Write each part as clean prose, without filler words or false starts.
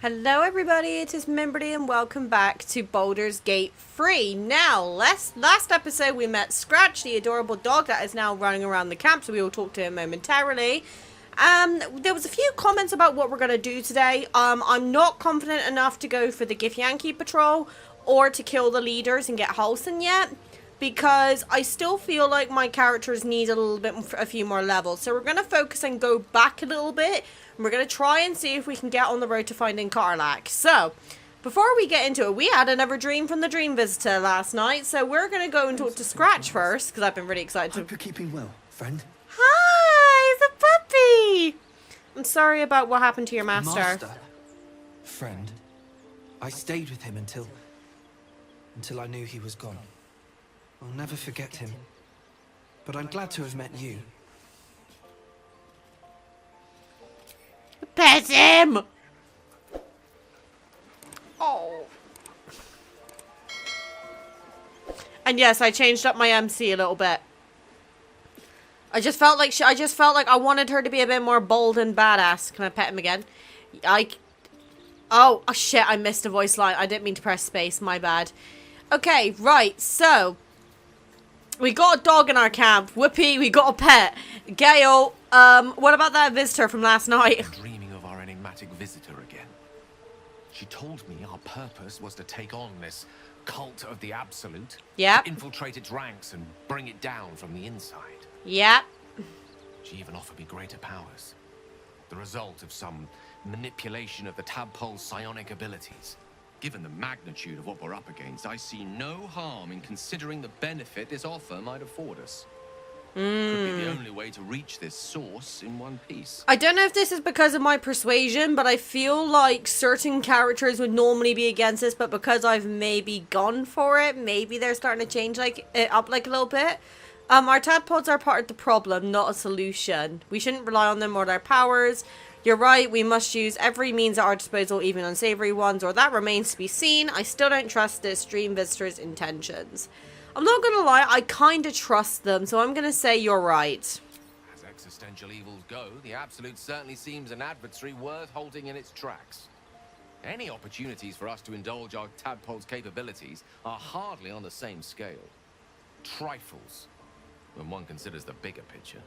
Hello everybody, it is Mimberly and welcome back to Baldur's Gate 3. Now, last episode we met Scratch, the adorable dog that is now running around the camp, so we will talk to him momentarily. There was a few comments about what we're going to do today. I'm not confident enough to go for the Githyanki patrol or to kill the leaders and get Halson yet, because I still feel like my characters need a few more levels. So we're going to focus and go back a little bit. And we're going to try and see if we can get on the road to finding KARLACH. So, before we get into it, we had another dream from the Dream Visitor last night. So we're going to go and talk to Scratch first, because I've been really excited to... Hope you're keeping well, friend. Hi, it's a puppy! I'm sorry about what happened to your master. Friend. I stayed with him until I knew he was gone. I'll never forget him. But I'm glad to have met you. Pet him! Oh. And yes, I changed up my MC a little bit. I just felt like I wanted her to be a bit more bold and badass. Can I pet him again? Oh shit, I missed a voice line. I didn't mean to press space, my bad. Okay, right, so we got a dog in our camp. Whoopee, we got a pet. Gale, what about that visitor from last night? Dreaming of our enigmatic visitor again. She told me our purpose was to take on this cult of the Absolute. Yep. To infiltrate its ranks and bring it down from the inside. Yep. She even offered me greater powers. The result of some manipulation of the tadpole's psionic abilities. Given the magnitude of what we're up against, I see no harm in considering the benefit this offer might afford us. Could be the only way to reach this source in one piece. I don't know if this is because of my persuasion, but I feel like certain characters would normally be against this, but because I've maybe gone for it, maybe they're starting to change it up a little bit. Our tadpoles are part of the problem, not a solution. We shouldn't rely on them or their powers. You're right, we must use every means at our disposal, even unsavory ones, or that remains to be seen. I still don't trust this Dream Visitor's intentions. I'm not gonna lie, I kinda trust them, so I'm gonna say you're right. As existential evils go, the Absolute certainly seems an adversary worth halting in its tracks. Any opportunities for us to indulge our tadpole's capabilities are hardly on the same scale. Trifles, when one considers the bigger picture.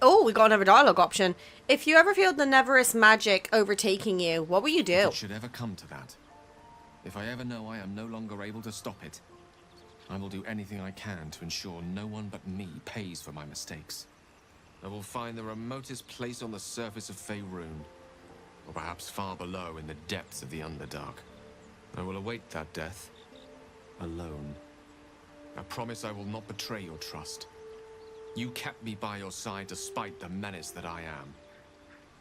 Oh, we got another dialogue option. If you ever feel the Neverest magic overtaking you, what will you do? If it should ever come to that, if I ever know I am no longer able to stop it, I will do anything I can to ensure no one but me pays for my mistakes. I will find the remotest place on the surface of Faerun, or perhaps far below in the depths of the Underdark. I will await that death, alone. I promise I will not betray your trust. You kept me by your side despite the menace that I am.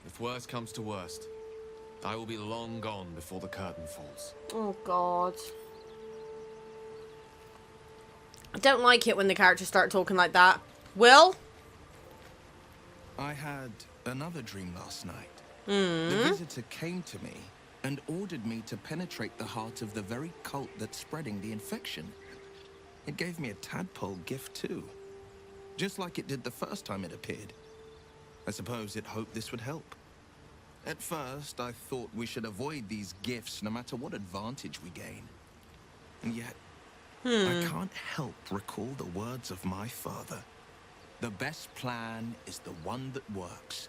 If worst comes to worst, I will be long gone before the curtain falls. Oh, God. I don't like it when the characters start talking like that. Will? I had another dream last night. The visitor came to me and ordered me to penetrate the heart of the very cult that's spreading the infection. It gave me a tadpole gift too. Just like it did the first time it appeared. I suppose it hoped this would help. At first, I thought we should avoid these gifts no matter what advantage we gain. And yet, I can't help recall the words of my father. The best plan is the one that works.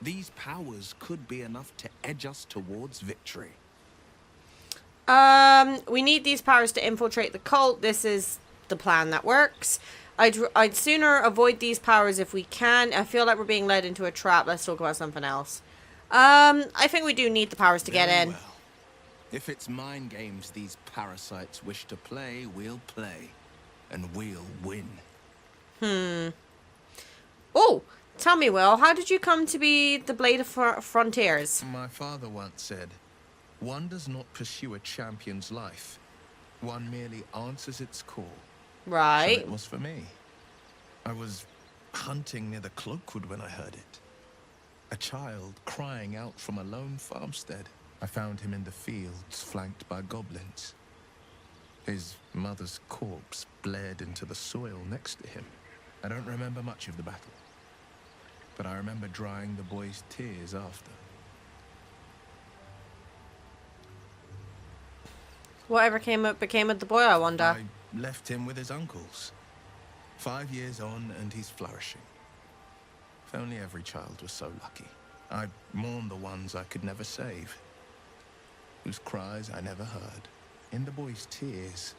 These powers could be enough to edge us towards victory. We need these powers to infiltrate the cult. This is the plan that works. I'd sooner avoid these powers if we can. I feel like we're being led into a trap. Let's talk about something else. I think we do need the powers to get in. Well. If it's mind games these parasites wish to play, we'll play. And we'll win. Oh, tell me, Will, how did you come to be the Blade of Frontiers? My father once said, one does not pursue a champion's life. One merely answers its call. Right. So it was for me. I was hunting near the Cloakwood when I heard it. A child crying out from a lone farmstead. I found him in the fields, flanked by goblins. His mother's corpse bled into the soil next to him. I don't remember much of the battle. but I remember drying the boy's tears after. Whatever became of the boy, I wonder. I left him with his uncles. 5 years on, and he's flourishing. If only every child was so lucky. I mourn the ones I could never save, whose cries I never heard. In the boy's tears,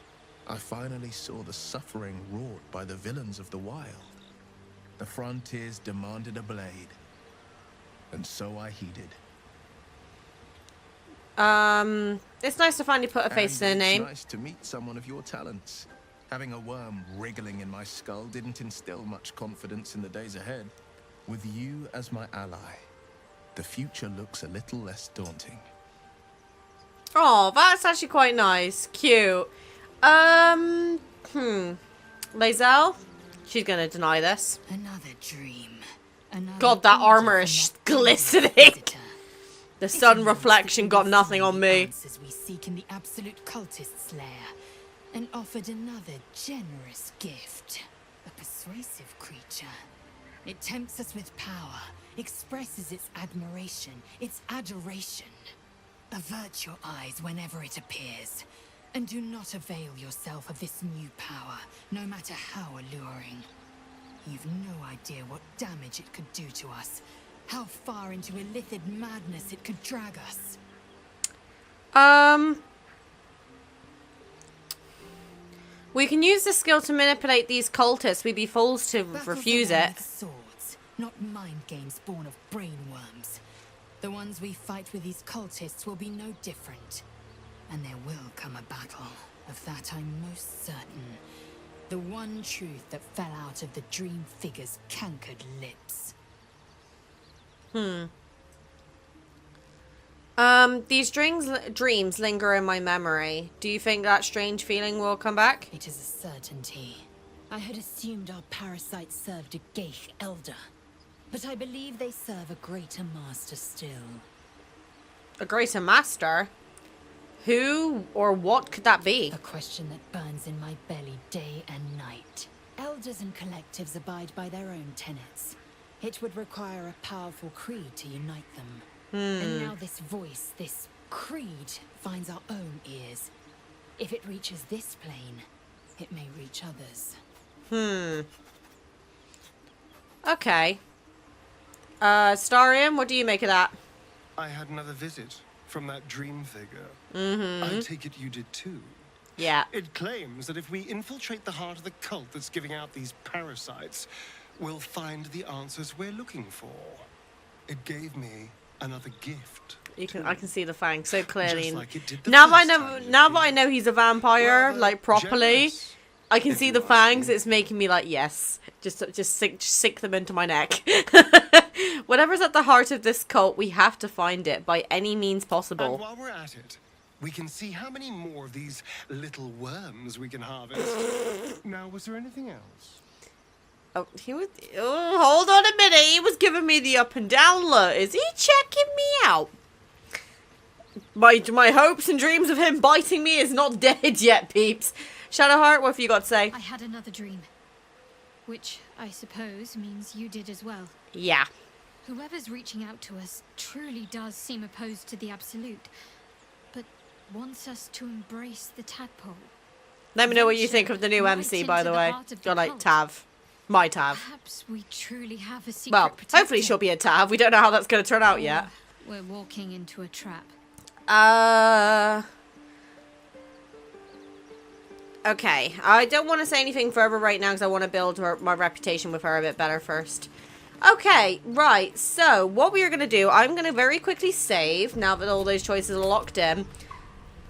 I finally saw the suffering wrought by the villains of the wild. The frontiers demanded a blade, and so I heeded. It's nice to finally put a face to a name. It's nice to meet someone of your talents. Having a worm wriggling in my skull didn't instill much confidence in the days ahead. With you as my ally, the future looks a little less daunting. Oh, that's actually quite nice. Cute. Lae'zel? She's gonna deny this. Another dream. Another God, that order armor from is that glistening. visitor. The It sun announced reflection that got we nothing found on the me. answers we seek in the absolute cultist's lair, and offered another generous gift. A persuasive creature. It tempts us with power, expresses its admiration, its adoration. Avert your eyes whenever it appears, and do not avail yourself of this new power, no matter how alluring. You've no idea what damage it could do to us, how far into illithid madness it could drag us. We can use the skill to manipulate these cultists. We'd be fools to Battles refuse are won it. with swords, not mind games born of brainworms. The ones we fight with these cultists will be no different. And there will come a battle. Of that I'm most certain. The one truth that fell out of the dream figure's cankered lips. These dreams linger in my memory. Do you think that strange feeling will come back? It is a certainty. I had assumed our parasites served a Geich elder. But I believe they serve a greater master still. A greater master? Who or what could that be? A question that burns in my belly day and night. Elders and collectives abide by their own tenets. It would require a powerful creed to unite them. And now this voice, this creed, finds our own ears. If it reaches this plane, it may reach others. Okay. Starium, what do you make of that? I had another visit from that dream figure. I take it you did too. Yeah. It claims that if we infiltrate the heart of the cult that's giving out these parasites, we'll find the answers we're looking for. It gave me another gift. I can see the fangs so clearly. Just like it did the Now first that time you I appeared. know he's a vampire, Rather like properly, generous, I can if see you the ask fangs. me. It's making me like, yes, just sink them into my neck. Whatever's at the heart of this cult, we have to find it by any means And possible. while we're at it, we can see how many more of these little worms we can harvest. Now, was there anything else? Oh, hold on a minute. He was giving me the up and down look. Is he checking me out? My hopes and dreams of him biting me is not dead yet, peeps. Shadowheart, what have you got to say? I had another dream. Which, I suppose, means you did as well. Yeah. Whoever's reaching out to us truly does seem opposed to the Absolute, but wants us to embrace the tadpole. Let me know what you think of the new Right MC, by into the the way. heart of the You're like cult. Tav. My Tav. Perhaps we truly have a secret Well, protector. hopefully she'll be a Tav. We don't know how that's going to turn out yet. Or we're walking into a trap. Okay. I don't want to say anything further right now because I want to build my reputation with her a bit better first. Okay, right. So, what we are going to do, I'm going to very quickly save now that all those choices are locked in.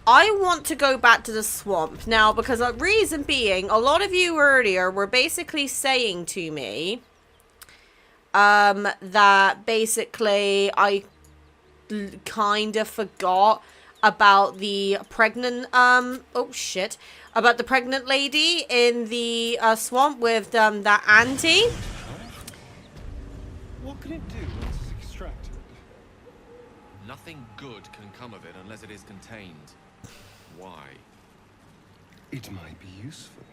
I want to go back to the swamp now because the reason being, a lot of you earlier were basically saying to me that basically I kind of forgot about the pregnant, about the pregnant lady in the swamp with that auntie. What can it do once it's extracted? Nothing good can come of it unless it is contained. Why? It might be useful.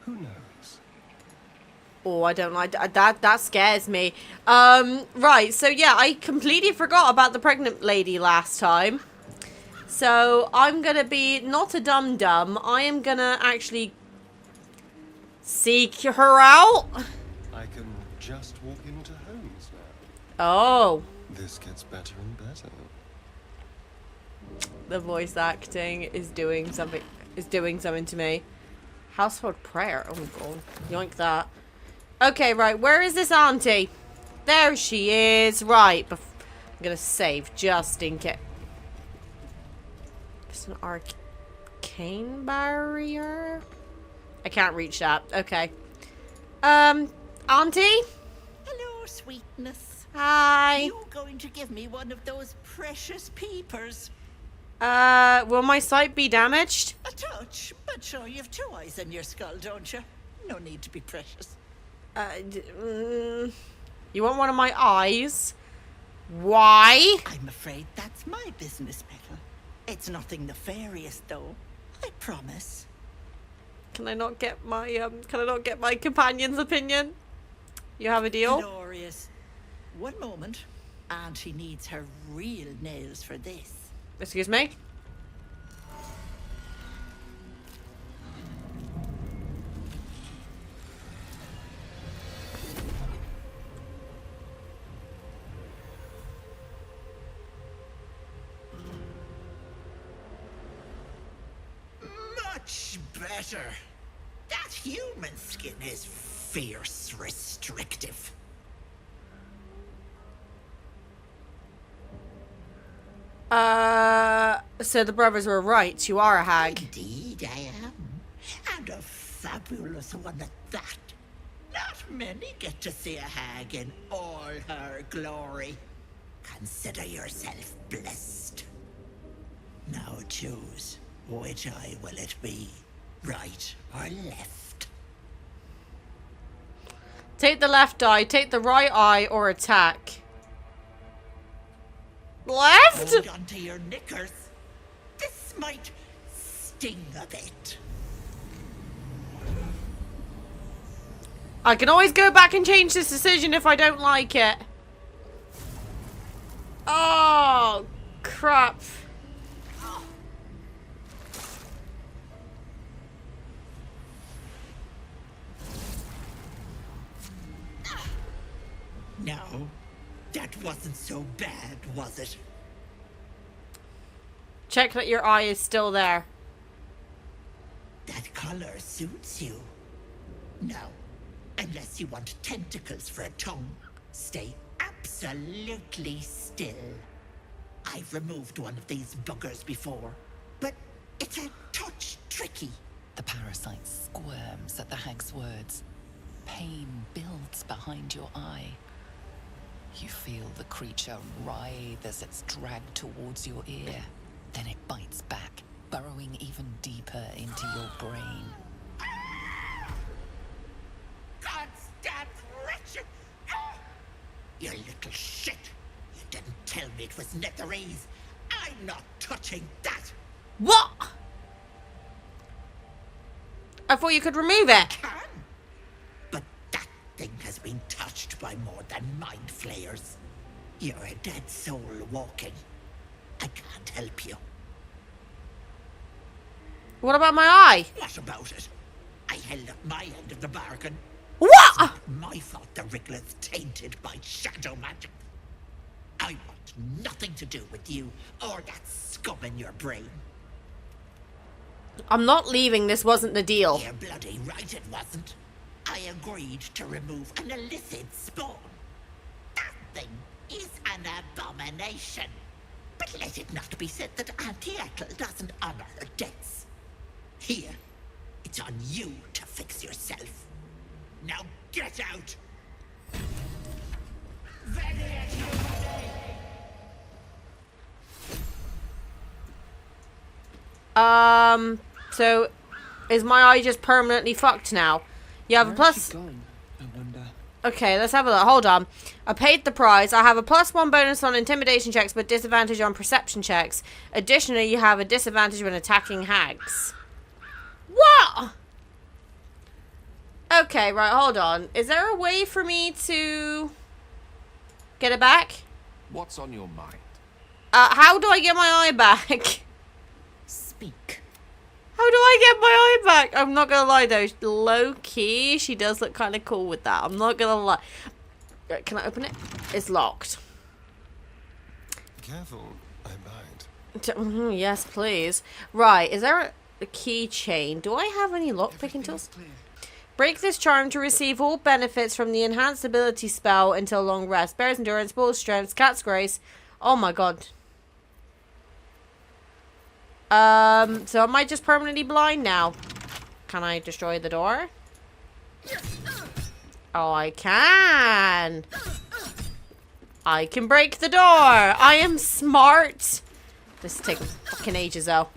Who knows? Oh, I don't like that. That scares me. Right. So yeah, I completely forgot about the pregnant lady last time. So I'm gonna be not a dum-dum. I am gonna actually seek her out. I can just walk into homes now. Oh, This gets better and better. the voice acting is doing something. Is doing something to me. Household prayer. Oh god, yoink that. Okay, right. Where is this auntie? There she is. Right. I'm gonna save just in case. It's an arcane barrier. I can't reach that. Okay. Auntie? Hello, sweetness. Hi. You going to give me one of those precious peepers? Will my sight be damaged? A touch, but sure, you've 2 eyes in your skull, don't you? No need to be precious. You want one of my eyes? Why? I'm afraid that's my business, Petal. It's nothing nefarious, though. I promise. Can I not get my companion's opinion? You have a deal? Glorious. One moment. Auntie needs her real nails for this. Excuse me? Much better. That human skin is fierce restrictive. So the brothers were right. You are a hag. Indeed I am. And a fabulous one at that. Not many get to see a hag in all her glory. Consider yourself blessed. Now choose. Which eye will it be? Right or left? Take the left eye, take the right eye, or attack. Left? Hold on to your knickers. This might sting a bit. I can always go back and change this decision if I don't like it. Oh, crap. No, that wasn't so bad, was it? Check that your eye is still there. That color suits you. No, unless you want tentacles for a tongue, stay absolutely still. I've removed one of these buggers before, but it's a touch tricky. The parasite squirms at the hag's words. Pain builds behind your eye. You feel the creature writhe as it's dragged towards your ear. Then it bites back, burrowing even deeper into your brain. Goddamn wretched! You little shit! You didn't tell me it was Netherese. I'm not touching that! What? I thought you could remove it. Can? But that thing has been touched by more than mind flayers. You're a dead soul walking. I can't help you. What about my eye? What about it? I held up my end of the bargain. What? My fault the Wriggler's tainted by shadow magic. I want nothing to do with you or that scum in your brain. I'm not leaving. This wasn't the deal. You're bloody right it wasn't. I agreed to remove an illicit spawn. That thing is an abomination. But let it not be said that Auntie Ethel doesn't honor her debts. Here, it's on you to fix yourself. Now get out! So is my eye just permanently fucked now? You have a plus. Gone, I wonder. Okay, let's have a look. Hold on. I paid the price. I have a +1 bonus on intimidation checks, but disadvantage on perception checks. Additionally, you have a disadvantage when attacking hags. What? Okay, right, hold on. Is there a way for me to get it back? What's on your mind? How do I get my eye back? Speak. How do I get my eye back? I'm not gonna lie though, low key, she does look kind of cool with that. I'm not gonna lie. Right, can I open it? It's locked. Careful, I might. Yes, please. Right, is there a keychain? Do I have any lockpicking tools? Break this charm to receive all benefits from the enhanced ability spell until long rest. Bear's endurance, bull's strength, cat's grace. Oh my god. So am I just permanently blind now? Can I destroy the door? Oh, I can. I can break the door. I am smart. This is taking fucking ages though.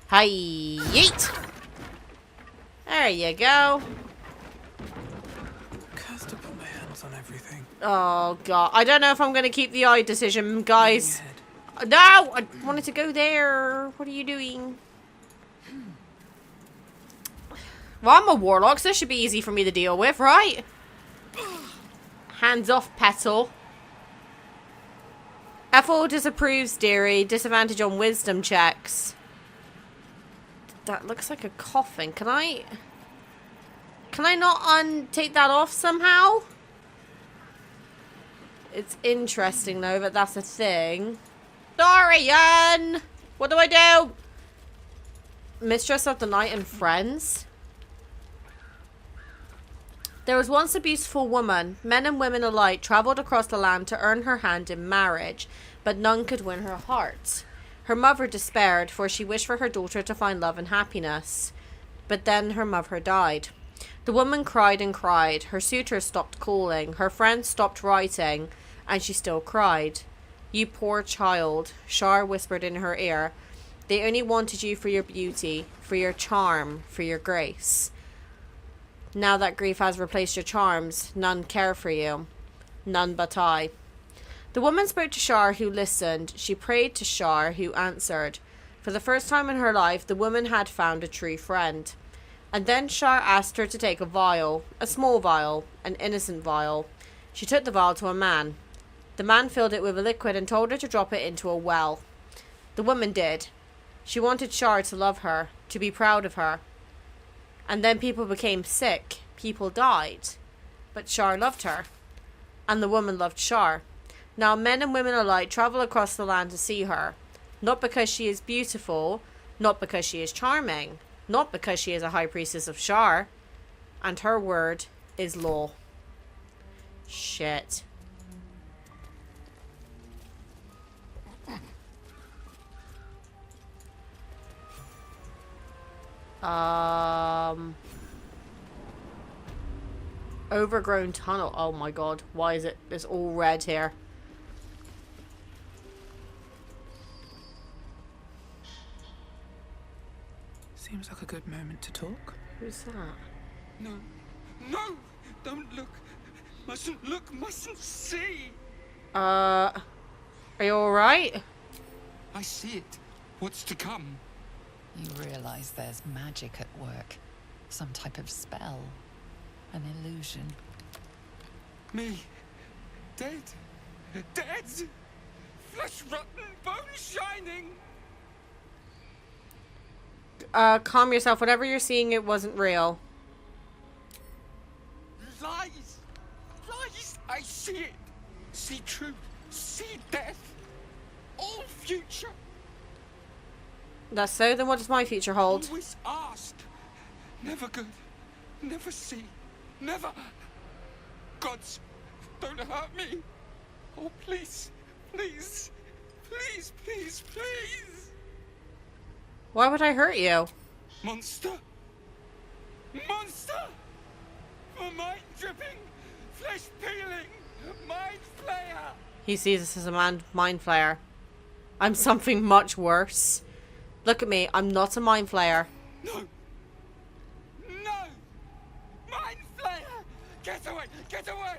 Hi, yeet. There you go. Cursed to put my hands on everything. Oh god, I don't know if I'm gonna keep the eye decision, guys. No, I wanted to go there. What are you doing? Well, I'm a warlock, so this should be easy for me to deal with, right? Hands off, petal. Ethel disapproves Deary. Disadvantage on wisdom checks. That looks like a coffin. Can I not take that off somehow? It's interesting though that that's a thing. Dorian! What do I do? Mistress of the Night and Friends. There was once a beautiful woman. Men and women alike travelled across the land to earn her hand in marriage, but none could win her heart. Her mother despaired, for she wished for her daughter to find love and happiness. But then her mother died. The woman cried and cried. Her suitors stopped calling. Her friends stopped writing, and she still cried. You poor child, Shar whispered in her ear. They only wanted you for your beauty, for your charm, for your grace. Now that grief has replaced your charms, none care for you. None but I. The woman spoke to Shar, who listened. She prayed to Shar, who answered. For the first time in her life, the woman had found a true friend. And then Shar asked her to take a vial, a small vial, an innocent vial. She took the vial to a man. The man filled it with a liquid and told her to drop it into a well. The woman did. She wanted Shar to love her, to be proud of her. And then people became sick. People died. But Shar loved her. And the woman loved Shar. Now men and women alike travel across the land to see her. Not because she is beautiful. Not because she is charming. Not because she is a high priestess of Shar. And her word is law. Shit. Overgrown tunnel. Oh my god. Why is it? It's all red here. Seems like a good moment to talk. Who's that? No, no! Don't look! Mustn't look, mustn't see! Are you alright? I see it. What's to come? You realize there's magic at work. Some type of spell. An illusion. Me. Dead. Dead! Flesh rotten, bone shining! Calm yourself. Whatever you're seeing, it wasn't real. Lies! Lies! I see it! See truth, see death, all future! That's so? Then what does my future hold? Always asked. Never good, never see, never... Gods, don't hurt me! Oh, please, please, please, please, please! Why would I hurt you? Monster! Monster! For mind dripping, flesh peeling, mind flayer! He sees us as a mind flayer. I'm something much worse. Look at me. I'm not a mind flayer. No! No! Mind flayer! Get away! Get away!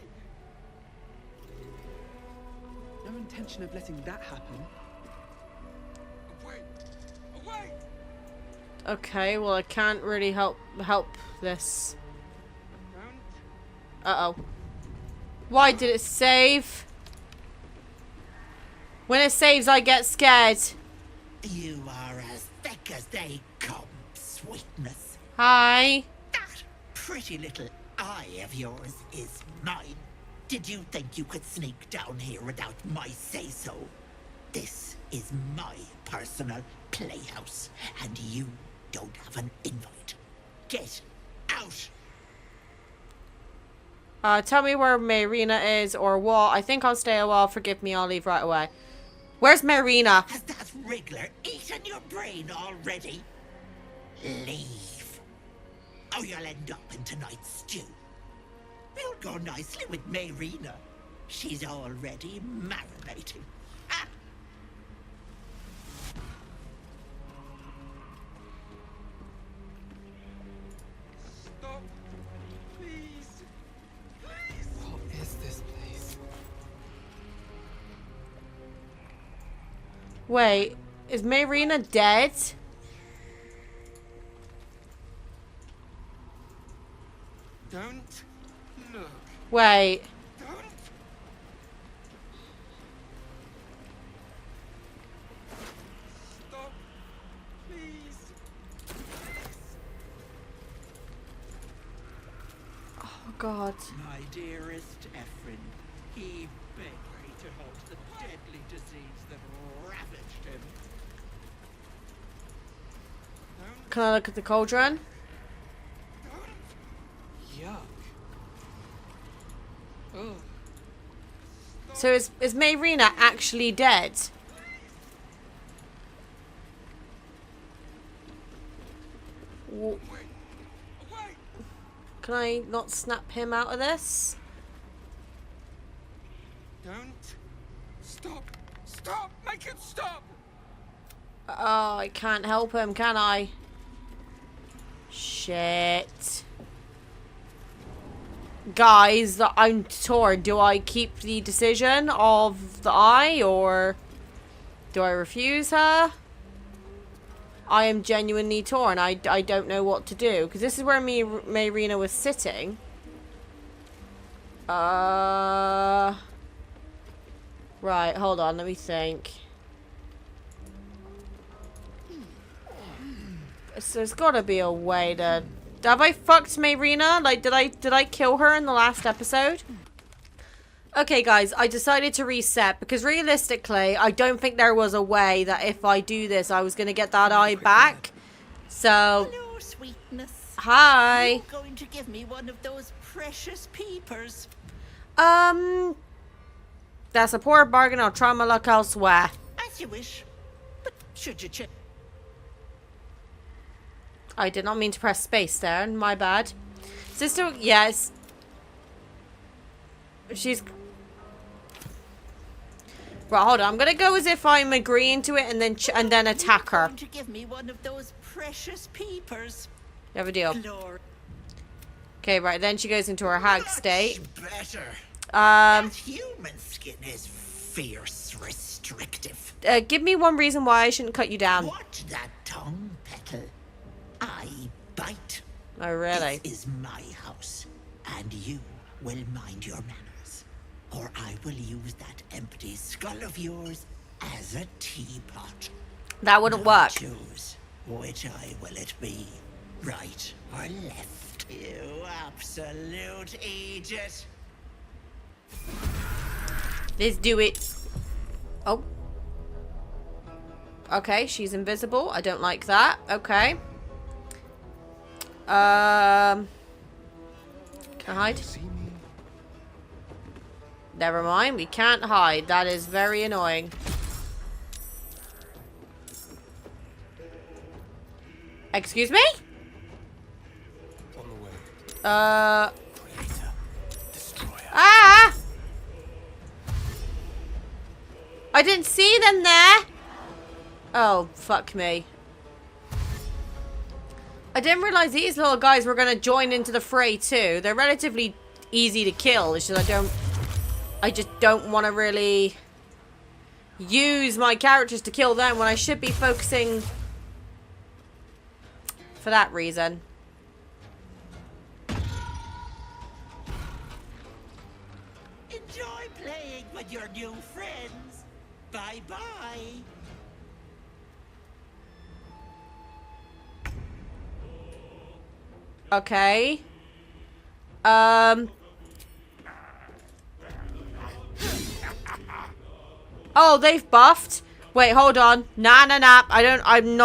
No intention of letting that happen. Away! Away! Okay, well I can't really help this. Uh-oh. Why did it save? When it saves, I get scared. You are as thick as they come, sweetness. Hi. That pretty little eye of yours is mine. Did you think you could sneak down here without my say-so? This is my personal playhouse, and you don't have an invite. Get out! Tell me where Marina is or what. I think I'll stay a while. Forgive me, I'll leave right away. Where's Marina? Has that wriggler eaten your brain already? Leave. Or you'll end up in tonight's stew. It'll go nicely with Marina. She's already marinating. Ah. Stop. Please. Please. What is this place? Wait, is Marina dead? Don't look. Wait. Don't. Stop. Please. Oh, God. My dearest Ephraim, he begged me to halt the deadly disease that ravaged him. Can I look at the cauldron? Yuck. Ugh. So is Marina actually dead? Wait. Can I not snap him out of this? Don't. Stop. Stop. Make it stop. Oh, I can't help him, can I? Shit. Guys, I'm torn. Do I keep the decision of the eye, or do I refuse her? I am genuinely torn. I don't know what to do, because this is where Marina was sitting. Right, hold on, let me think. So there's gotta be a way to... Have I fucked Marina? Like, did I kill her in the last episode? Okay, guys, I decided to reset because realistically, I don't think there was a way that if I do this, I was gonna get that eye back. So... Hello, sweetness. Hi. You're going to give me one of those precious peepers. That's a poor bargain. I'll try my luck elsewhere. As you wish. But should you check? I did not mean to press space there. My bad. Sister, yes. She's... Right, hold on. I'm gonna go as if I'm agreeing to it and then attack her. To give me one of those precious peepers. You have a deal. Lord. Okay, right. Then she goes into her hag state. Better. That human skin is fierce, restrictive. Give me one reason why I shouldn't cut you down. Watch that tongue, Petal. I bite. Oh, really? This is my house, and you will mind your manners, or I will use that empty skull of yours as a teapot. That wouldn't Now work. choose which eye will it be, right or left? You absolute idiot. Let's do it. Oh. Okay, she's invisible. I don't like that. Okay. Can I hide? Never mind. We can't hide. That is very annoying. Excuse me? On the way. Creator. Destroyer. Ah! I didn't see them there. Oh, fuck me. I didn't realize these little guys were going to join into the fray too. They're relatively easy to kill. It's just I just don't want to really use my characters to kill them when I should be focusing for that reason. with your new friends. Bye-bye. Okay. Oh, they've buffed. Wait, hold on. Nah. I'm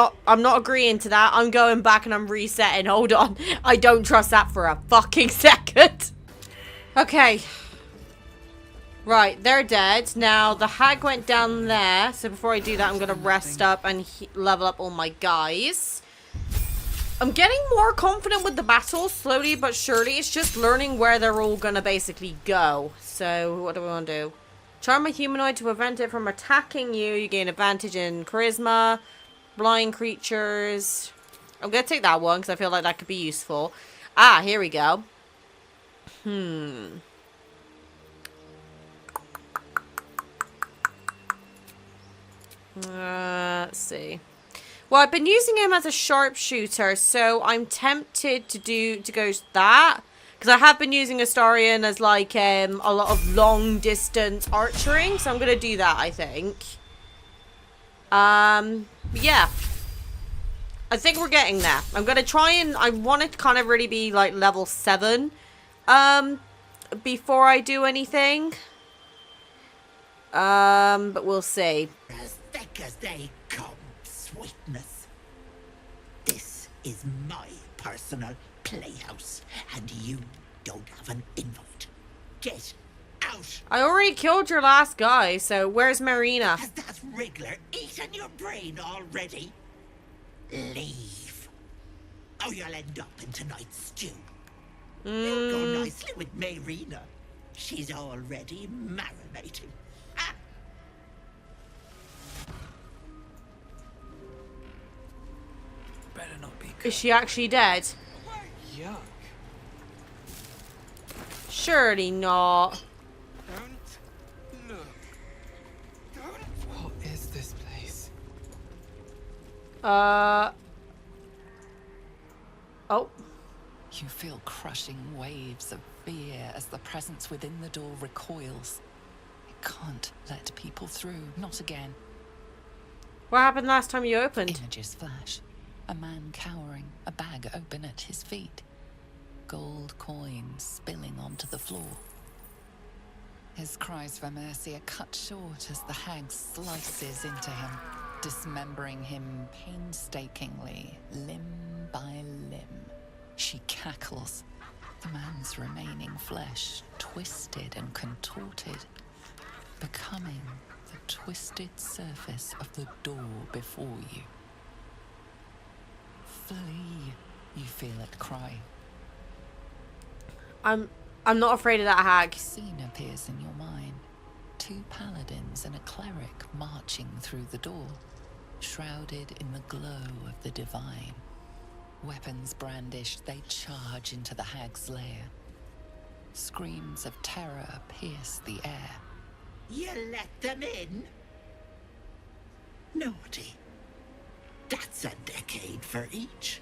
not agreeing to that. I'm going back and I'm resetting. Hold on. I don't trust that for a fucking second. Okay. Right, they're dead. Now, the hag went down there. So before I do that, I'm going to rest up and level up all my guys. I'm getting more confident with the battles, slowly but surely. It's just learning where they're all going to basically go. So, what do we want to do? Charm a humanoid to prevent it from attacking you. You gain advantage in charisma. Blind creatures. I'm going to take that one because I feel like that could be useful. Ah, here we go. Let's see. Well, I've been using him as a sharpshooter, so I'm tempted to go that. Because I have been using Astarion as like a lot of long distance archering, so I'm gonna do that, I think. Yeah. I think we're getting there. I'm gonna try and I want it to kind of really be like level 7 before I do anything. But we'll see. As thick as they come, sweetness. This is my personal playhouse, and you don't have an invite. Get out! I already killed your last guy, so where's Marina? Has that wriggler eaten your brain already? Leave. Or you'll end up in tonight's stew. You'll go nicely with Marina. She's already marinating. Ah. Better not be. Is she actually dead? Yuck. Surely not. Don't look. Don't. What is this place? Oh. You feel crushing waves of fear as the presence within the door recoils. It can't let people through, not again. What happened last time you opened? Images flash. A man cowering, a bag open at his feet. Gold coins spilling onto the floor. His cries for mercy are cut short as the hag slices into him, dismembering him painstakingly, limb by limb. She cackles, the man's remaining flesh twisted and contorted, becoming the twisted surface of the door before you. Flee, you feel it cry. I'm not afraid of that hag. A scene appears in your mind. 2 paladins and a cleric marching through the door, shrouded in the glow of the divine. Weapons brandished, they charge into the hag's lair. Screams of terror pierce the air. You let them in? Naughty. That's a decade for each.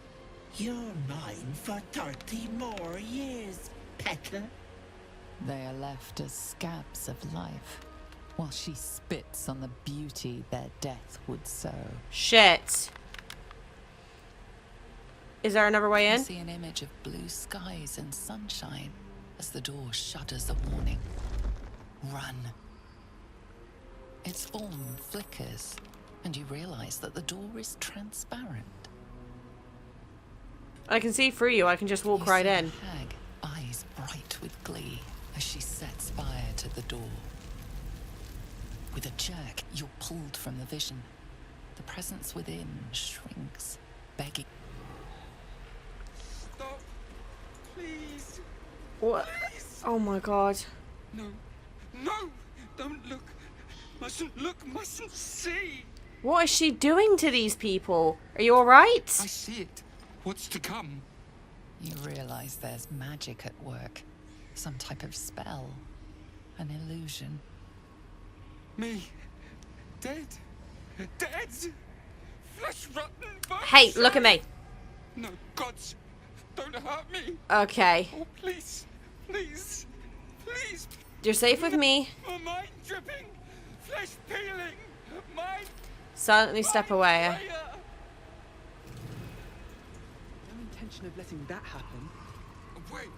You're mine for 30 more years, Pettler. They are left as scabs of life, while she spits on the beauty their death would sow. Shit. Is there another way You in? see an image of blue skies and sunshine as the door shudders a warning. Run. Its form flickers, and you realize that the door is transparent. I can see through you. I can just walk You right see in. the hag, eyes bright with glee, as she sets fire to the door. With a jerk, you're pulled from the vision. The presence within shrinks, begging. Stop. Please. What? Oh my god. No. No. Don't look. Mustn't look. Mustn't see. What is she doing to these people? Are you alright? I see it. What's to come? You realize there's magic at work. Some type of spell. An illusion. Me. Dead. Dead. Flesh rotten. Bone Hey, look at me. No, gods. Don't hurt me. Okay. Oh, please. Please. Please. You're safe with me. My mind dripping, flesh peeling, mind. Silently step away. Fire. No intention of letting that happen. Wait.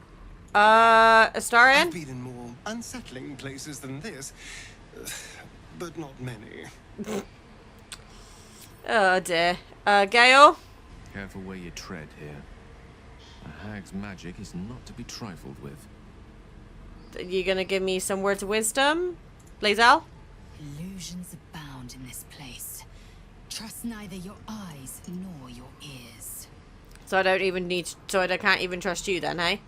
Astarion? I've been in more unsettling places than this, but not many. Oh dear. Gale? Careful where you tread here. A hag's magic is not to be trifled with. You gonna give me some words of wisdom? Blazel? Illusions abound in this place. Trust neither your eyes nor your ears. So I don't even need... So I can't even trust you then, hey?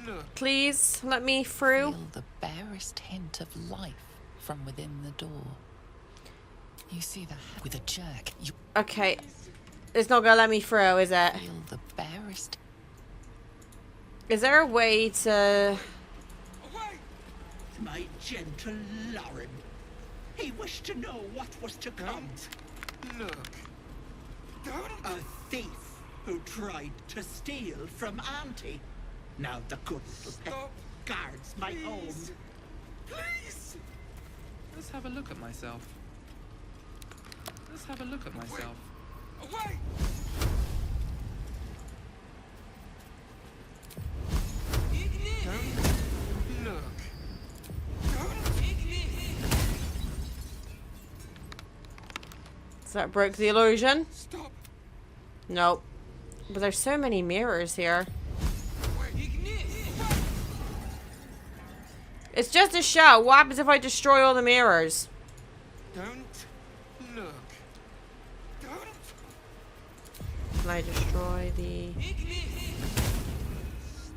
Look. Please, let me through. Feel the barest hint of life from within the door. You see the with a jerk. You Okay. It's not gonna let me through, is it? feel the barest. Is there a way to... Away. My gentle Lauren. He wished to know what was to come. Look. Don't. A thief who tried to steal from Auntie. Now the good little pet Stop. guards my home. Please. Please. Let's have a look at myself. Let's have a look at myself. Away. Don't look. Don't. Does that broke the illusion? Stop. Nope. But there's so many mirrors here. It's just a show. What happens if I destroy all the mirrors? Don't look. Don't. Can I destroy the...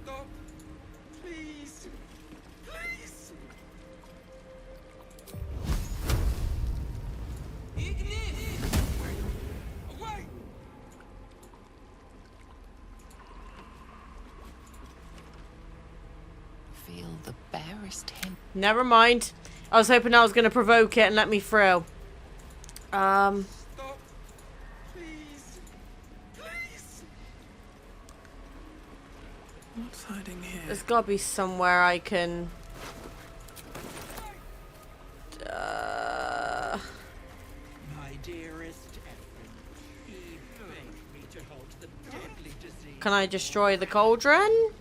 Stop. Please. Please. Away. Feel the barest hint. Never mind. I was hoping I was going to provoke it and let me through. Stop. Please. Please. What's hiding here? There's got to be somewhere I can... My dearest Ephraim, he begged me to halt the deadly disease. Can I destroy the cauldron?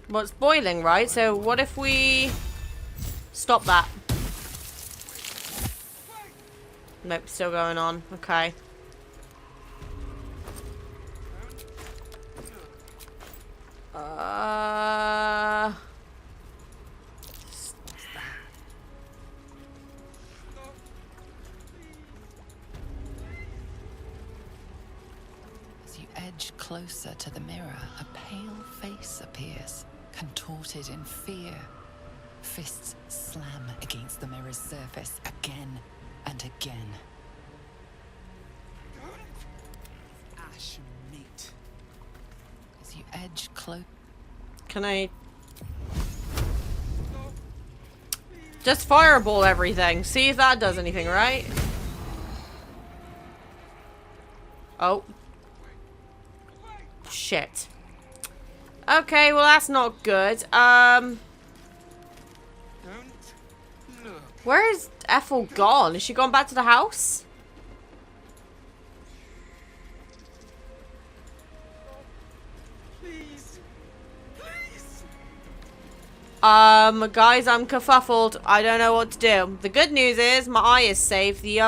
Well, it's boiling, right? So what if we stop that? Nope, still going on. Okay. As you edge closer to the mirror, a pale face appears, contorted in fear. Fists slam against the mirror's surface again and again. Ash meat. As you edge close. Can I... Just fireball everything. See if that does anything, right? Oh. Shit. Okay, well that's not good. Don't look. Where is Ethel gone? Is she gone back to the house? Please. Please. Guys, I'm kerfuffled. I don't know what to do. The good news is my eye is safe. The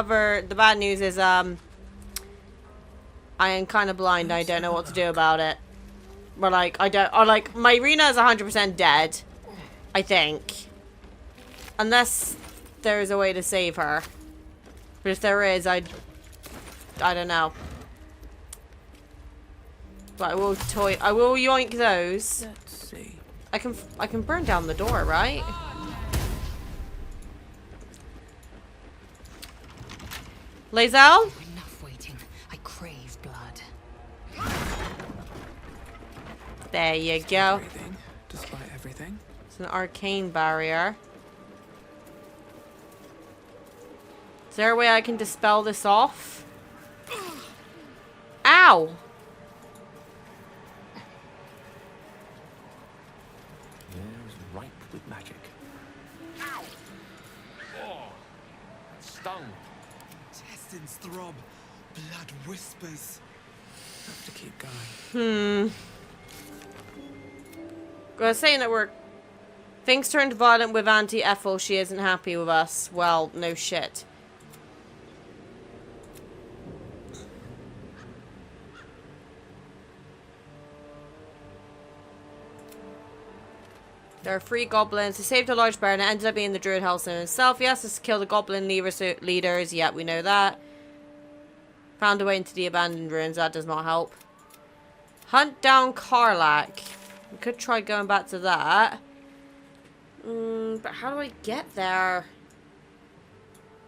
bad news is, I am kind of blind. I don't know what to do about it. But, like, my Rena is 100% dead. I think. Unless there is a way to save her. But if there is, I don't know. But I will yoink those. Let's see. I can burn down the door, right? Lae'zel? Enough waiting. I crave blood. There you go. Everything, despite everything. It's an arcane barrier. Is there a way I can dispel this off? Ow! Air's ripe with magic. Ow! Oh, that stung. Intestines throb. Blood whispers. Have to keep going. I was saying that things turned violent with Auntie Ethel. She isn't happy with us. Well, no shit. There are 3 goblins. He saved a large bear and it ended up being the druid Helsing himself. He asked us to kill the goblin leaders. Yeah, we know that. Found a way into the abandoned ruins. That does not help. Hunt down KARLACH. We could try going back to that. But how do I get there?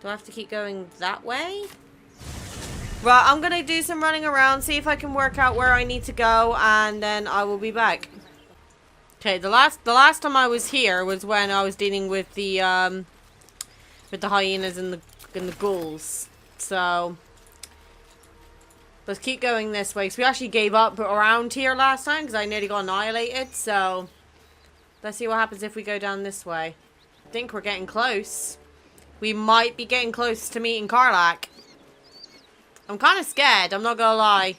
Do I have to keep going that way? Right, I'm going to do some running around. See if I can work out where I need to go. And then I will be back. Okay, the last time I was here was when I was dealing with the hyenas and the ghouls. So let's keep going this way. Because we actually gave up around here last time because I nearly got annihilated. So let's see what happens if we go down this way. I think we're getting close. We might be getting close to meeting KARLACH. I'm kind of scared. I'm not gonna lie.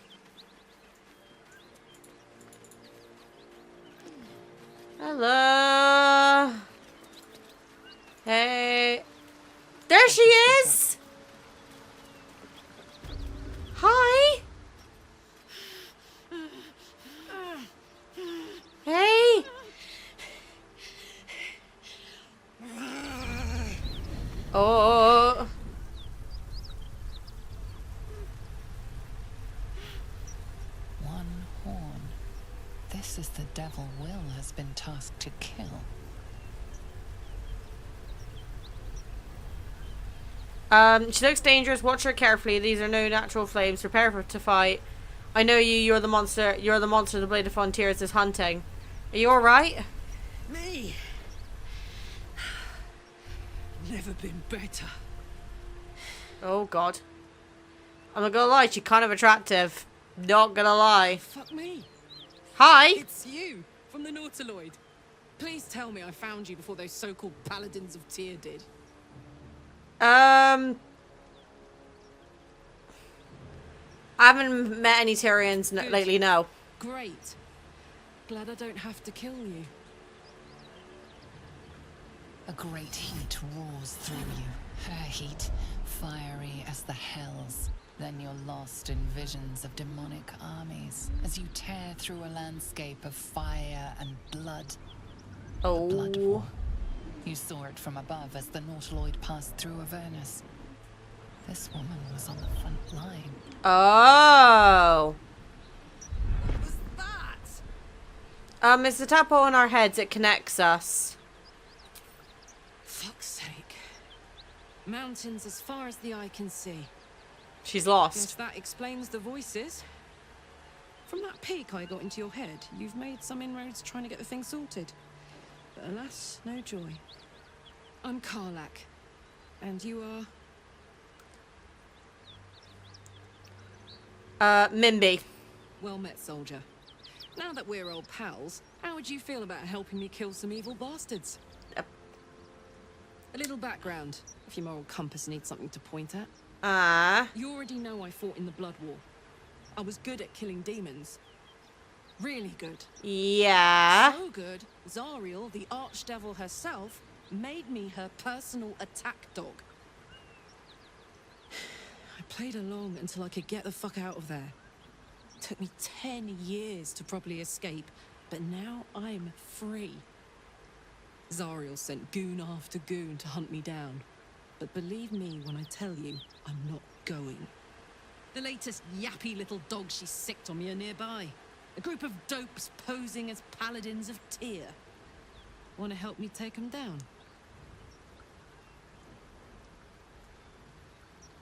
Hello. Hey. There she is. Hi. Hey. Oh. One horn. This is the devil Will has been tasked to kill. She looks dangerous. Watch her carefully. These are no natural flames. Prepare to fight. I know you. You're the monster. You're the monster the Blade of Frontiers is hunting. Are you alright? Me? Never been better. Oh, God. I'm not gonna lie. She's kind of attractive. Not gonna lie. Fuck me. Hi. It's you, from the Nautiloid. Please tell me I found you before those so-called paladins of Tyr did. I haven't met any Tyrians lately, no. Great. Glad I don't have to kill you. A great heat roars through you. Her heat, fiery as the hells. Then you're lost in visions of demonic armies as you tear through a landscape of fire and blood. Oh. The blood war. You saw it from above as the Nautiloid passed through Avernus. This woman was on the front line. Oh. What was that? It's the tadpole on our heads. It connects us. Fuck's sake. Mountains as far as the eye can see. She's Guess lost. that explains the voices. From that peek I got into your head, you've made some inroads trying to get the thing sorted. But alas, no joy. I'm KARLACH. And you are? Mimby. Well met, soldier. Now that we're old pals, how would you feel about helping me kill some evil bastards? A little background, if your moral compass needs something to point at. You already know I fought in the Blood War. I was good at killing demons. Really good. Yeah. So good, Zariel, the archdevil herself, made me her personal attack dog. I played along until I could get the fuck out of there. Took me 10 years to properly escape, but now I'm free. Zariel sent goon after goon to hunt me down. But believe me when I tell you, I'm not going. The latest yappy little dogs she sicked on me are nearby. A group of dopes posing as paladins of Tyr. Want to help me take them down?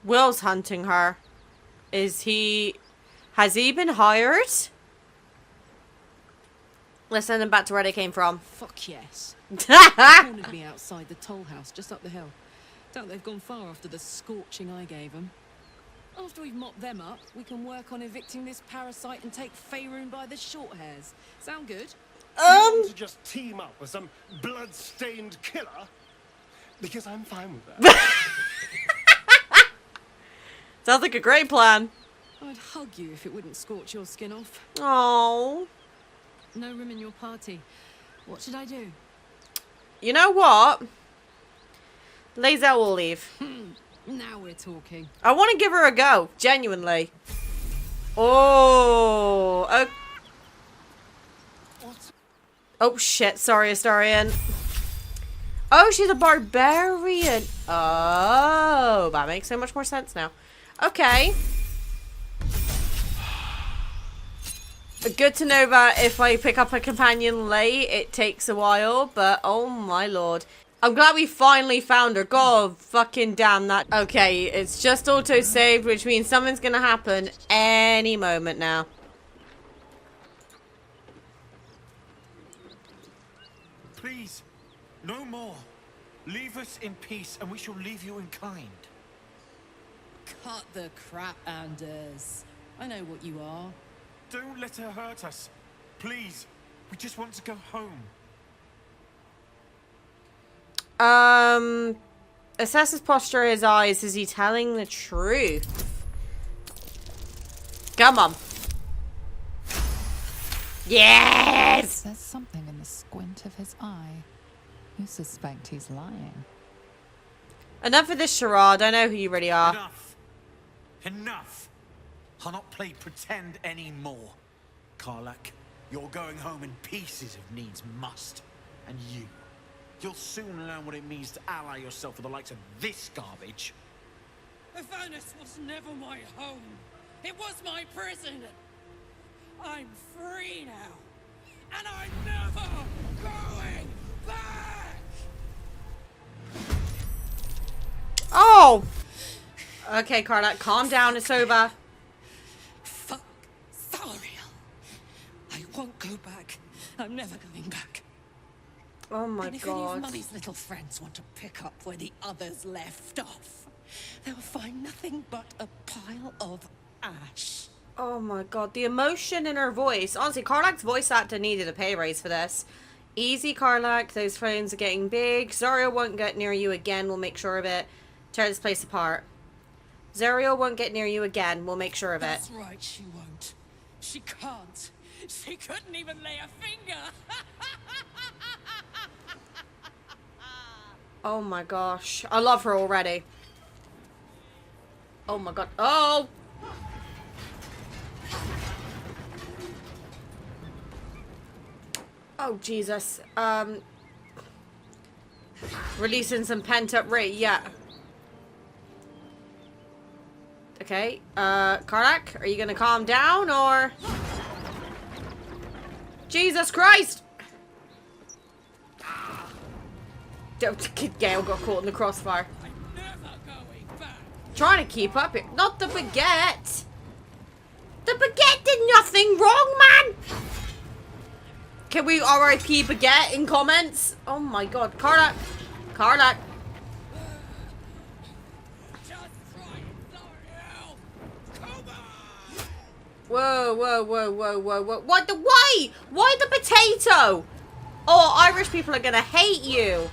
Will's hunting her. Has he been hired? Let's send him back to where they came from. Fuck yes. Cornered me outside the toll house just up the hill. Doubt they've gone far after the scorching I gave them. After we've mopped them up, we can work on evicting this parasite and take Faerun by the short hairs. Sound good? You want to just team up with some blood-stained killer? Because I'm fine with that. Sounds like a great plan. I'd hug you if it wouldn't scorch your skin off. Oh. No room in your party. What should I do? You know what? Lae'zel will leave. Now we're talking. I want to give her a go, genuinely. Oh. Oh shit, sorry, Astarion. Oh, she's a barbarian. Oh, that makes so much more sense now. Okay. Good to know that if I pick up a companion late, it takes a while, but oh my lord. I'm glad we finally found her. God fucking damn that. Okay, it's just auto-saved, which means something's gonna happen any moment now. Please, no more. Leave us in peace and we shall leave you in kind. Cut the crap, Anders. I know what you are. Don't let her hurt us. Please, we just want to go home. Assess his posture, his eyes. Is he telling the truth? Come on. Yes! There's something in the squint of his eye. You suspect he's lying. Enough of this charade. I know who you really are. Enough. Enough. I'll not play pretend anymore. KARLACH, you're going home in pieces if needs must. And you'll soon learn what it means to ally yourself with the likes of this garbage. Avernus was never my home. It was my prison. I'm free now. And I'm never going back! Oh! Okay, KARLACH, calm down. It's over. Fuck Zariel. I won't go back. I'm never going back. Oh my And if any god. of Mummy little friends want to pick up where the others left off, they'll find nothing but a pile of ash. Oh my god. The emotion in her voice. Honestly, KARLACH's voice actor needed a pay raise for this. Easy, KARLACH. Those flames are getting big. Zariel won't get near you again. We'll make sure of it. Tear this place apart. Zariel won't get near you again. We'll make sure of it. That's right, she won't. She can't. She couldn't even lay a finger. Oh my gosh. I love her already. Oh my god. Oh! Oh, Jesus. Releasing some pent-up rage. Yeah. Okay. KARLACH, are you gonna calm down, or... Jesus Christ! Gale got caught in the crossfire. I'm never going back. Trying to keep up here. Not the baguette! The baguette did nothing wrong, man! Can we RIP baguette in comments? Oh my god. KARLACH. KARLACH. Just try it, Zariel. Come on. Whoa, whoa, whoa, whoa, whoa, whoa. What the... Why? Why the potato? Oh, Irish people are gonna hate you.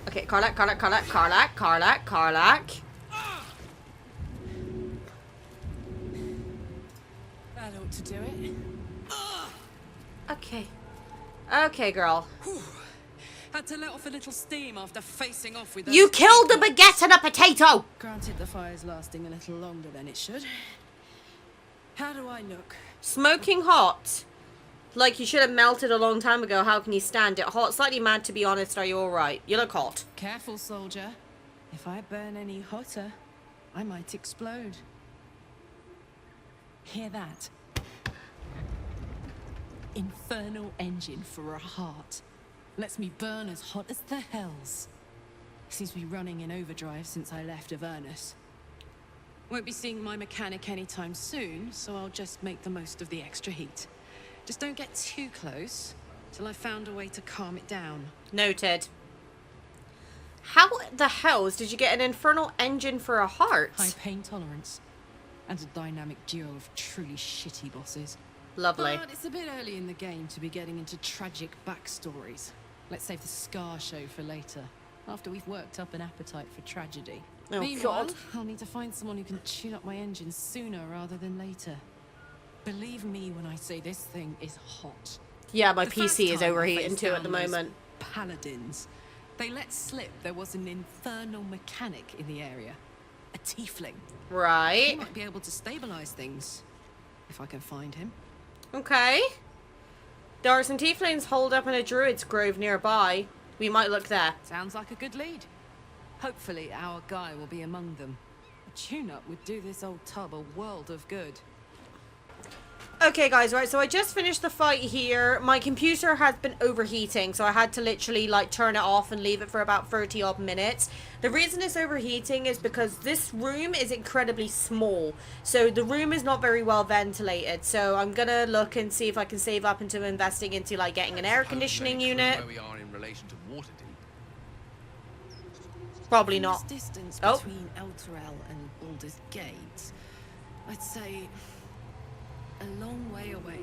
Okay, KARLACH, KARLACH, KARLACH, KARLACH, KARLACH, KARLACH. That ought to do it. Okay. Okay, girl. Whew. Had to let off a little steam after facing off with those... You killed a baguette and a potato! Granted, the fire's lasting a little longer than it should. How do I look? Smoking hot. Like you should have melted a long time ago. How can you stand it? Hot, slightly mad, to be honest. Are you alright? You look hot. Careful, soldier. If I burn any hotter, I might explode. Hear that? Infernal engine for a heart. Lets me burn as hot as the hells. Seems to be running in overdrive since I left Avernus. Won't be seeing my mechanic anytime soon, so I'll just make the most of the extra heat. Just don't get too close till I've found a way to calm it down. Noted. How the hells did you get an infernal engine for a heart? High pain tolerance. And a dynamic duo of truly shitty bosses. Lovely. But it's a bit early in the game to be getting into tragic backstories. Let's save the Scar show for later, after we've worked up an appetite for tragedy. Oh, Meanwhile, God. I'll need to find someone who can tune up my engine sooner rather than later. Believe me when I say this thing is hot. Yeah, my The first PC is time I overheating faced too at the down those moment. Paladins. They let slip there was an infernal mechanic in the area. A tiefling. He Right. might be able to stabilize things, if I can find him. Okay. There are some tieflings holed up in a druid's grove nearby. We might look there. Sounds like a good lead. Hopefully our guy will be among them. A tune-up would do this old tub a world of good. Okay, guys, right, so I just finished the fight here. My computer has been overheating, so I had to literally, like, turn it off and leave it for about 30-odd minutes. The reason it's overheating is because this room is incredibly small, so the room is not very well ventilated. So I'm gonna look and see if I can save up into investing into, like, getting an air conditioning unit. Where we are in relation to Waterdeep. Probably From not. this distance Oh. between Elturel and Baldur's Gate, I'd say a long way away.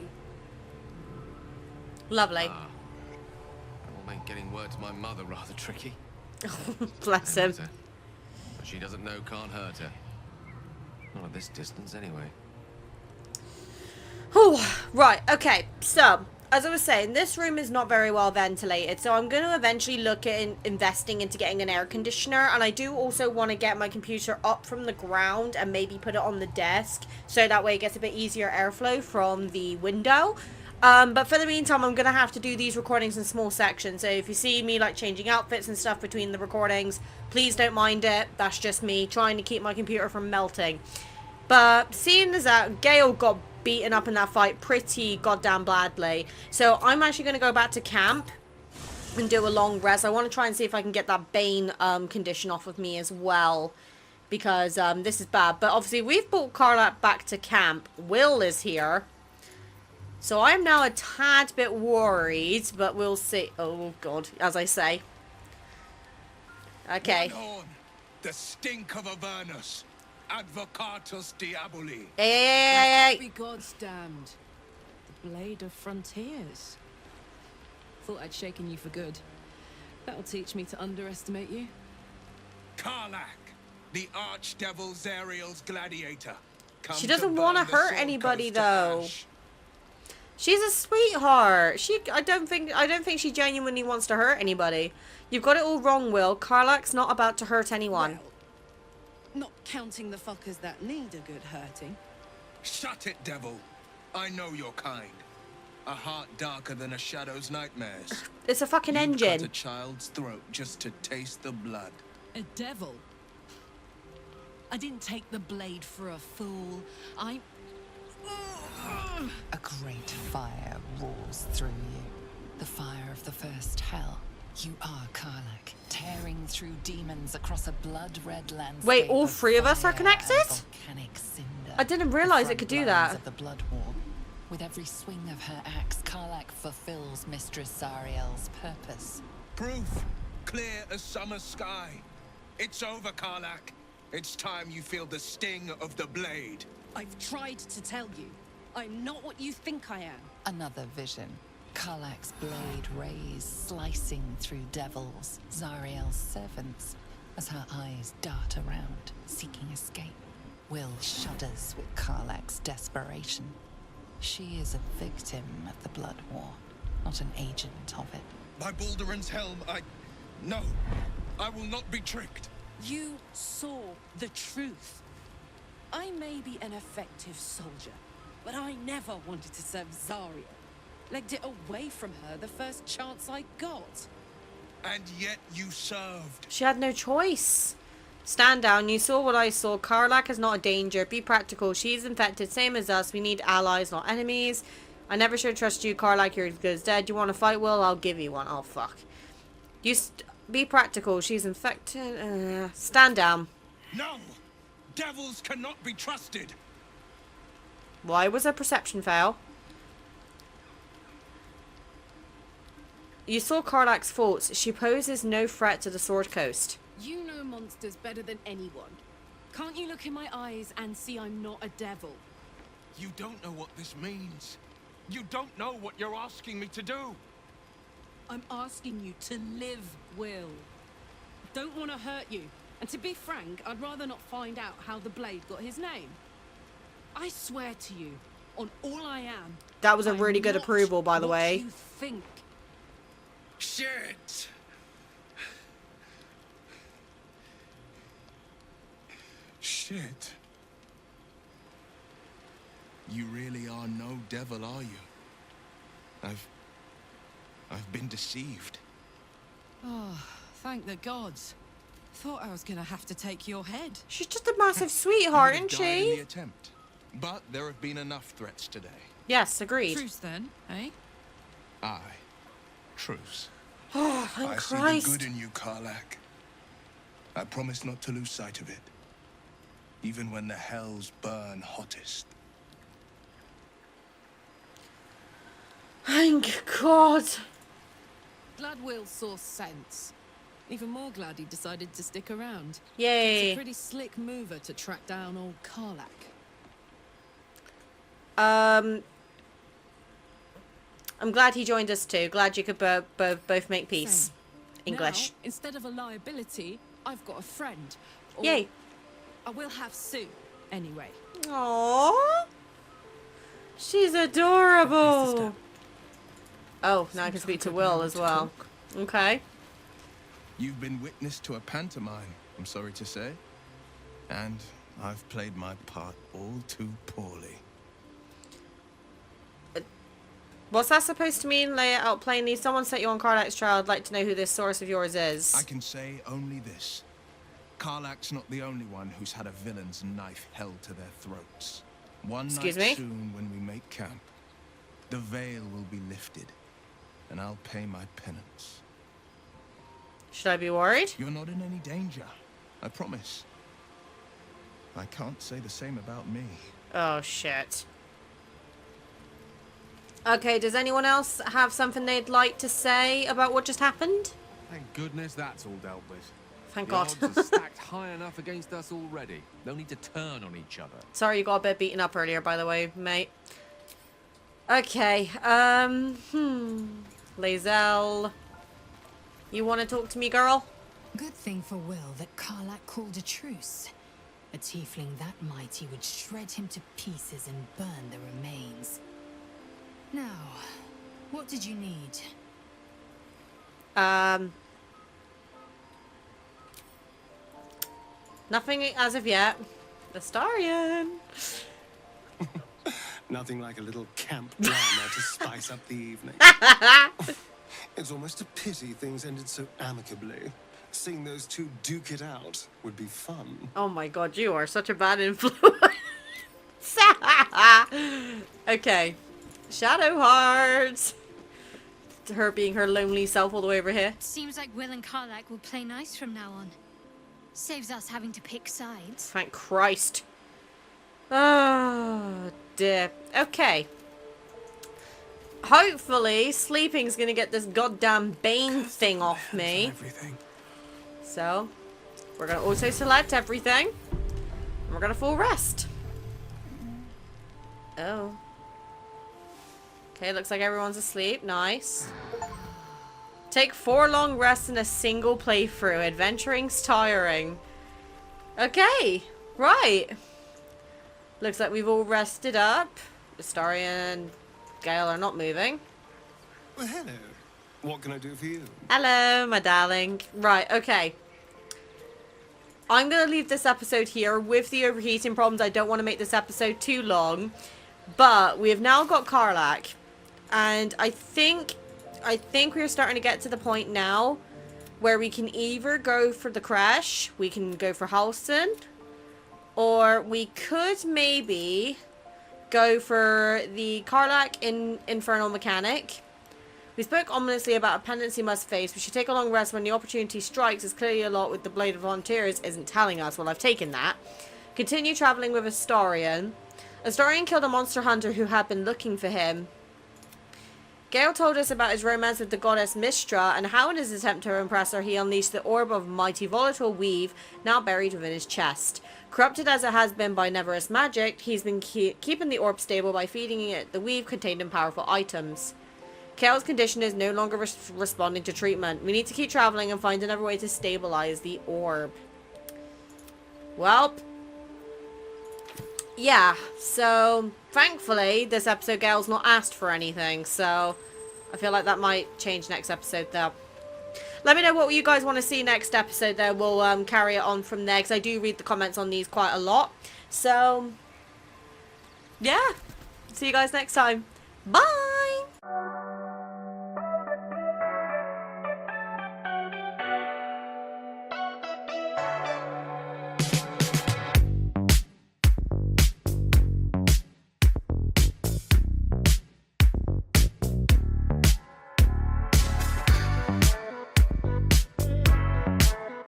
Lovely. That will make getting word to my mother rather tricky. Bless him. What she doesn't know can't hurt her. Not at this distance, anyway. Whew. Right, okay, so as I was saying, this room is not very well ventilated, so I'm going to eventually look at investing into getting an air conditioner, and I do also want to get my computer up from the ground and maybe put it on the desk, so that way it gets a bit easier airflow from the window. But for the meantime, I'm going to have to do these recordings in small sections, so if you see me like changing outfits and stuff between the recordings, please don't mind it. That's just me trying to keep my computer from melting. But seeing as that Gale got beaten up in that fight pretty goddamn badly, so I'm actually going to go back to camp and do a long rest. I want to try and see if I can get that Bane condition off of me as well, because this is bad. But obviously we've brought KARLACH back to camp. Will is here, so I'm now a tad bit worried, but we'll see. Oh god, as I say. Okay. One horn, the stink of Avernus. Advocatus Diaboli. Hey. Be God's damned. The Blade of Frontiers. Thought I'd shaken you for good. That'll teach me to underestimate you. KARLACH, the archdevil Zariel's gladiator. Come She doesn't to want to burn the hurt Sword anybody Coast to though. ash. She's a sweetheart. I don't think she genuinely wants to hurt anybody. You've got it all wrong, Will. KARLACH's not about to hurt anyone. Well, not counting the fuckers that need a good hurting. Shut it, devil. I know your kind. A heart darker than a shadow's nightmares. It's a fucking You'd engine. cut a child's throat just to taste the blood. A devil? I didn't take the blade for a fool. I... A great fire roars through you. The fire of the first hell. You are KARLACH, tearing through demons across a blood-red landscape. Wait, all three of us are fire connected? and volcanic cinder. I didn't realise it could do The front lines that. of the blood war. With every swing of her axe, KARLACH fulfills Mistress Zariel's purpose. Proof, clear as summer sky. It's over, KARLACH. It's time you feel the sting of the blade. I've tried to tell you. I'm not what you think I am. Another vision. KARLACH's blade rays slicing through devils, Zariel's servants, as her eyes dart around, seeking escape. Will shudders with KARLACH's desperation. She is a victim of the blood war, not an agent of it. By Balduran's helm, No, I will not be tricked. You saw the truth. I may be an effective soldier, but I never wanted to serve Zariel. Legged it away from her the first chance I got. And yet you served. She had no choice. Stand down. You saw what I saw. KARLACH is not a danger. Be practical. She's infected, same as us. We need allies, not enemies. I never should trust you, KARLACH. You're as good as dead. You want to fight? Will? I'll give you one. Oh, fuck. Be practical. She's infected. Stand down. No! Devils cannot be trusted. Why was a perception fail? You saw Karlach's faults. She poses no threat to the Sword Coast. You know monsters better than anyone. Can't you look in my eyes and see I'm not a devil? You don't know what this means. You don't know what you're asking me to do. I'm asking you to live, Will. I don't want to hurt you. And to be frank, I'd rather not find out how the blade got his name. I swear to you, on all I am... That was a really I'm good not approval, by the what way. you think. Shit! Shit. You really are no devil, are you? I've been deceived. Oh, thank the gods. Thought I was gonna have to take your head. She's just a massive sweetheart, You would isn't have died in the she? attempt. But there have been enough threats today. Yes, agreed. Truce then, eh? Aye. Truce. Oh, thank I Christ. see the good in you, Karlach. I promise not to lose sight of it. Even when the hells burn hottest. Thank God. Glad Will saw sense. Even more glad he decided to stick around. Yay. He's a pretty slick mover to track down old Karlach. I'm glad he joined us too. Glad you could both make peace. Same. English. Now, instead of a liability, I've got a friend. Or Yay. I will have Sue, anyway. Aww. She's adorable. Oh, now I can speak to Will as well. Okay. You've been witness to a pantomime, I'm sorry to say. And I've played my part all too poorly. What's that supposed to mean? Lay it out plainly. Someone set you on Karlach's trail. I'd like to know who this source of yours is. I can say only this. Karlach's not the only one who's had a villain's knife held to their throats. One Excuse night me? soon when we make camp, the veil will be lifted, and I'll pay my penance. Should I be worried? You're not in any danger, I promise. I can't say the same about me. Oh, shit. Okay, does anyone else have something they'd like to say about what just happened? Thank goodness that's all dealt with. Thank The God. odds are stacked high enough against us already. No need to turn on each other. Sorry you got a bit beaten up earlier, by the way, mate. Okay, Lae'zel. You want to talk to me, girl? Good thing for Will that Karlach called a truce. A tiefling that mighty would shred him to pieces and burn the remains. Now, what did you need? Nothing as of yet. Astarion. Nothing like a little camp drama to spice up the evening. It's almost a pity things ended so amicably. Seeing those two duke it out would be fun. Oh my God, you are such a bad influence. Okay. Shadow Hearts. Her being her lonely self all the way over here. Seems like Will and Karlach will play nice from now on. Saves us having to pick sides. Thank Christ. Oh, dear. Okay. Hopefully, sleeping's gonna get this goddamn Bane thing off me. Everything. So, we're gonna auto-select everything. And we're gonna full rest. Oh. Okay, looks like everyone's asleep. Nice. Take 4 long rests in a single playthrough. Adventuring's tiring. Okay, right. Looks like we've all rested up. Astarion and Gale are not moving. Well, hello. What can I do for you? Hello, my darling. Right, okay. I'm going to leave this episode here with the overheating problems. I don't want to make this episode too long. But we have now got Karlach. And I think we're starting to get to the point now where we can either go for the crash, we can go for Halston, or we could maybe go for the Karlach in Infernal Mechanic. We spoke ominously about a penance he must face. We should take a long rest when the opportunity strikes. It's clearly a lot with the Blade of Volunteers isn't telling us. Well, I've taken that. Continue traveling with Astarion. Astarion killed a monster hunter who had been looking for him. Gale told us about his romance with the goddess Mistra, and how in his attempt to impress her, he unleashed the orb of mighty volatile weave, now buried within his chest. Corrupted as it has been by Neverest magic, he's been keeping the orb stable by feeding it the weave contained in powerful items. Gale's condition is no longer responding to treatment. We need to keep traveling and find another way to stabilize the orb. Well, yeah, so thankfully this episode Gale's not asked for anything, so I feel like that might change next episode though. Let me know what you guys want to see next episode though. We'll carry it on from there, because I do read the comments on these quite a lot. So yeah, see you guys next time. Bye.